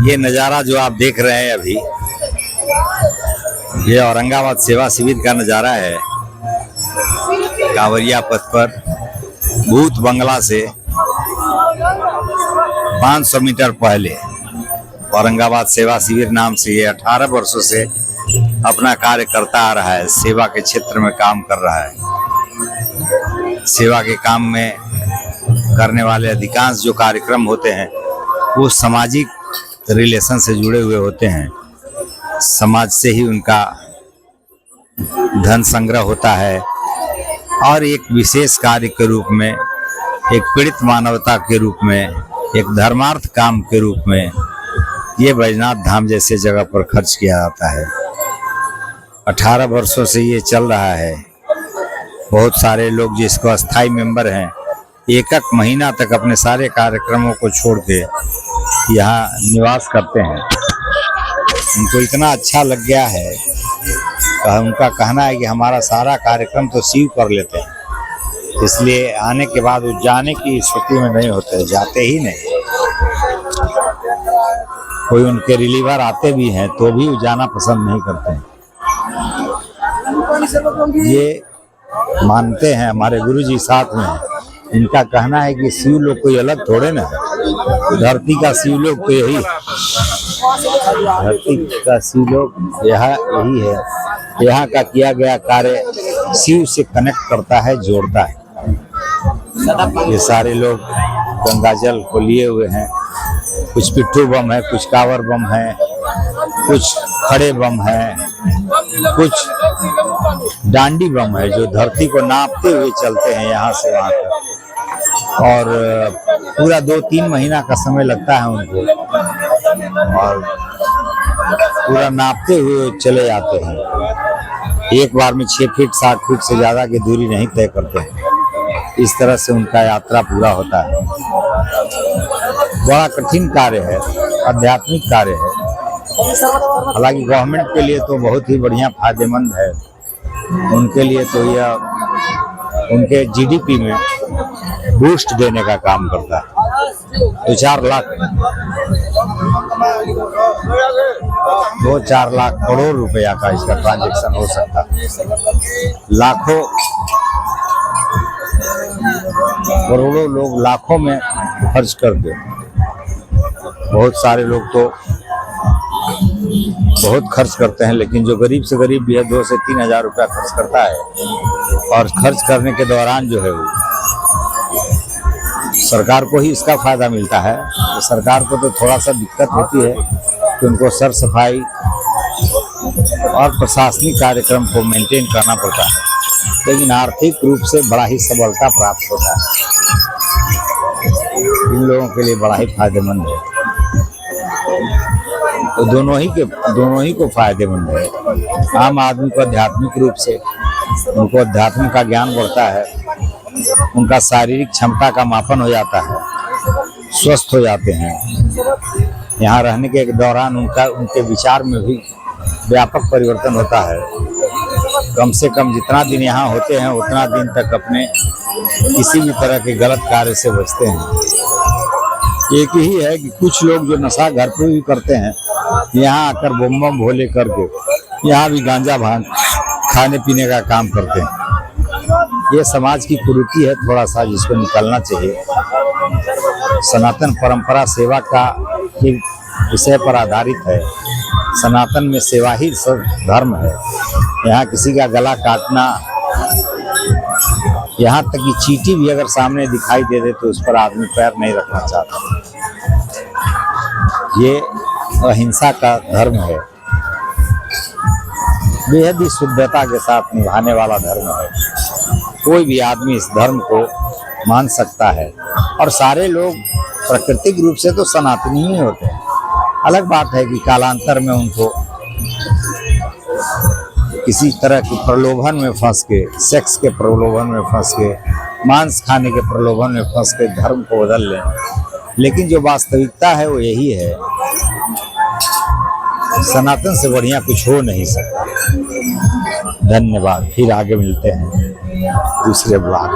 ये नज़ारा जो आप देख रहे हैं अभी, ये औरंगाबाद सेवा शिविर का नज़ारा है। कांवरिया पथ पर भूत बंगला से 500 मीटर पहले औरंगाबाद सेवा शिविर नाम से ये 18 वर्षों से अपना कार्य करता आ रहा है। सेवा के क्षेत्र में काम कर रहा है। सेवा के काम में करने वाले अधिकांश जो कार्यक्रम होते हैं वो सामाजिक रिलेशन से जुड़े हुए होते हैं। समाज से ही उनका धन संग्रह होता है और एक विशेष कार्य के रूप में, एक पीड़ित मानवता के रूप में, एक धर्मार्थ काम के रूप में ये बैजनाथ धाम जैसे जगह पर खर्च किया जाता है। 18 वर्षों से ये चल रहा है। बहुत सारे लोग जिसको अस्थाई मेंबर हैं, एक महीना तक अपने सारे कार्यक्रमों को छोड़ के यहाँ निवास करते हैं। उनको इतना अच्छा लग गया है, उनका कहना है कि हमारा सारा कार्यक्रम तो शिव कर लेते हैं, इसलिए आने के बाद वो जाने की स्थिति में नहीं होते, जाते ही नहीं। कोई उनके रिलीवर आते भी हैं तो भी वो जाना पसंद नहीं करते हैं। ये मानते हैं, हमारे गुरुजी साथ में हैं। इनका कहना है कि शिव लोग कोई अलग थोड़े ना है, धरती का शिव लोग तो यही, धरती का शिव लोग यही है। यहाँ का किया गया कार्य शिव से कनेक्ट करता है, जोड़ता है। ये सारे लोग गंगाजल को लिए हुए हैं। कुछ पिट्ठू बम है, कुछ कावर बम है, कुछ खड़े बम है, कुछ डांडी बम है जो धरती को नापते हुए चलते हैं यहाँ से वहाँ तक। और पूरा 2-3 महीना का समय लगता है उनको, और पूरा नापते हुए चले जाते हैं। एक बार में 6 फीट 7 फीट से ज़्यादा की दूरी नहीं तय करते हैं। इस तरह से उनका यात्रा पूरा होता है। बड़ा कठिन कार्य है, आध्यात्मिक कार्य है। हालांकि गवर्नमेंट के लिए तो बहुत ही बढ़िया फायदेमंद है। उनके लिए तो यह उनके जीडीपी में बूस्ट देने का काम करता है। 2-4 लाख करोड़ रुपया का इसका ट्रांजैक्शन हो सकता है। लाखों करोड़ों लोग लाखों में खर्च करते। बहुत सारे लोग तो बहुत खर्च करते हैं, लेकिन जो गरीब से गरीब भी है 2 से 3 हज़ार रुपया खर्च करता है। और खर्च करने के दौरान जो है वो सरकार को ही इसका फायदा मिलता है। तो सरकार को तो थोड़ा सा दिक्कत होती है कि उनको सर सफाई और प्रशासनिक कार्यक्रम को मेंटेन करना पड़ता है, लेकिन आर्थिक रूप से बड़ा ही सबलता प्राप्त होता है। इन लोगों के लिए बड़ा ही फायदेमंद है। तो दोनों ही को फायदेमंद है। आम आदमी को आध्यात्मिक रूप से उनको अध्यात्म का ज्ञान बढ़ता है, उनका शारीरिक क्षमता का मापन हो जाता है, स्वस्थ हो जाते हैं। यहाँ रहने के दौरान उनके विचार में भी व्यापक परिवर्तन होता है। कम से कम जितना दिन यहाँ होते हैं उतना दिन तक अपने किसी भी तरह के गलत कार्य से बचते हैं। एक ही है कि कुछ लोग जो नशा घर पे भी करते हैं, यहाँ आकर बम बम भोले करके यहाँ भी गांजा भांग खाने पीने का काम करते हैं। ये समाज की कुरीति है थोड़ा सा, जिसको निकलना चाहिए। सनातन परंपरा सेवा का ही विषय पर आधारित है। सनातन में सेवा ही सब धर्म है। यहाँ किसी का गला काटना, यहाँ तक कि चींटी भी अगर सामने दिखाई दे दे तो उस पर आदमी पैर नहीं रखना चाहता। ये अहिंसा का धर्म है, बेहद ही शुद्धता के साथ निभाने वाला धर्म है। कोई भी आदमी इस धर्म को मान सकता है, और सारे लोग प्राकृतिक रूप से तो सनातनी ही होते हैं। अलग बात है कि कालांतर में उनको किसी तरह की प्रलोभन में फंस के, सेक्स के प्रलोभन में फंस के, मांस खाने के प्रलोभन में फंस के धर्म को बदल लें। लेकिन जो वास्तविकता है वो यही है, सनातन से बढ़िया कुछ हो नहीं सकता। धन्यवाद। फिर आगे मिलते हैं दूसरे ब्लॉग।